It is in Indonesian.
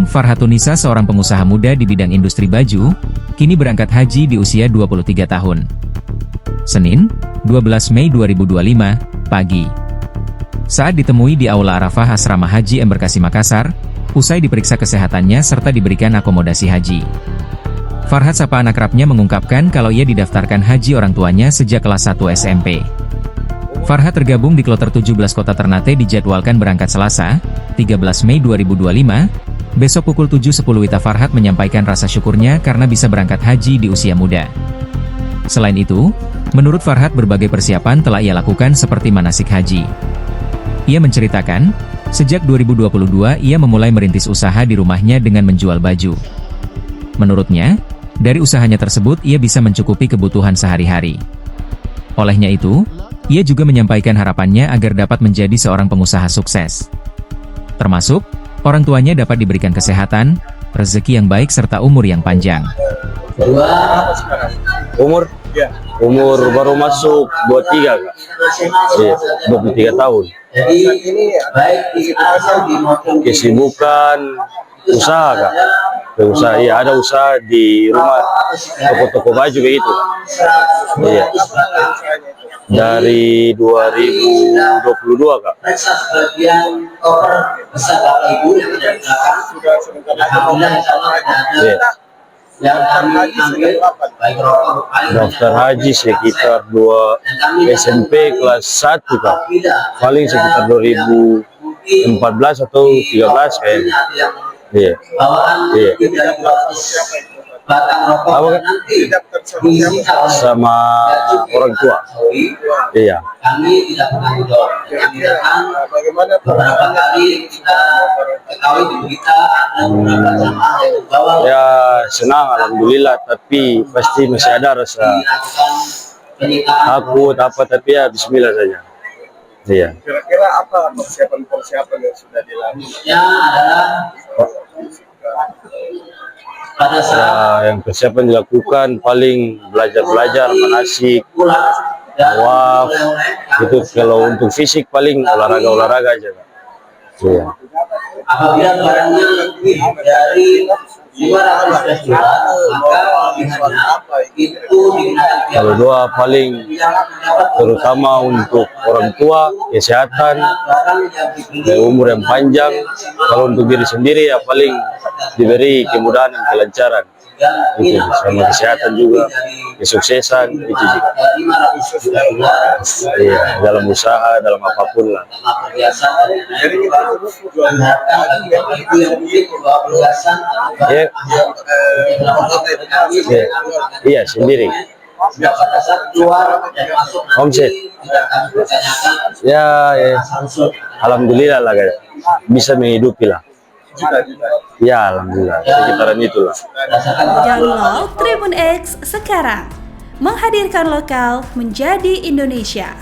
Farhatunisa, seorang pengusaha muda di bidang industri baju, kini berangkat haji di usia 23 tahun. Senin, 12 Mei 2025, pagi. Saat ditemui di Aula Arafah Asrama Haji Embarkasi Makassar, usai diperiksa kesehatannya serta diberikan akomodasi haji. Farhat, sapaan akrabnya, mengungkapkan kalau ia didaftarkan haji orang tuanya sejak kelas 1 SMP. Farhat tergabung di kloter 17 kota Ternate, dijadwalkan berangkat Selasa, 13 Mei 2025. Besok pukul 7.10 WITA. Farhat menyampaikan rasa syukurnya karena bisa berangkat haji di usia muda. Selain itu, menurut Farhat, berbagai persiapan telah ia lakukan seperti manasik haji. Ia menceritakan, sejak 2022 ia memulai merintis usaha di rumahnya dengan menjual baju. Menurutnya, dari usahanya tersebut ia bisa mencukupi kebutuhan sehari-hari. Olehnya itu, ia juga menyampaikan harapannya agar dapat menjadi seorang pengusaha sukses. Termasuk, orang tuanya dapat diberikan kesehatan, rezeki yang baik serta umur yang panjang. Umur baru masuk 23, Kak. 23 tahun. Jadi ini baik di Kesibukan usaha, Kak. Usaha, iya, ada usaha di rumah, toko-toko baju begitu. Iya. Dari 2022, Kak. Iya. Daftar haji sekitar 2 SMP kelas 1, Kak. Paling sekitar 2014 atau 13 kayaknya. Iya. Iya. Apa, Kak? Sama orang tua. Iya. Kami tidak bertanggung jawab. Bagaimana beberapa kali kita ketahui di berita ada beberapa jamaah yang membawa. Ya, senang, alhamdulillah, tapi pasti masih ada rasa takut apa, tapi ya bismillah saja. Iya. Kira-kira apa persiapan yang sudah dilakukan? Ya, adalah pada saat Yang persiapan dilakukan paling belajar manasik, tawaf, itu kalau untuk fisik paling olahraga aja, Kak. Iya. apabila barangnya lebih dari 500 juta, maka lebihannya itu digunakan Kalau doa paling terutama untuk orang tua, kesehatan, dan umur yang panjang. Kalau untuk diri sendiri ya paling diberi kemudahan dan kelancaran. Itu sama kesehatan juga, kesuksesan itu juga. Iya, dalam usaha, dalam apapun lah. Jadi kita Ya, ya, iya sendiri. Omset. Ya, ya. Alhamdulillah lah, guys. Bisa menghidupi lah. Ya, alhamdulillah. Sekitaran itulah. Download Tribun X sekarang. Menghadirkan lokal menjadi Indonesia.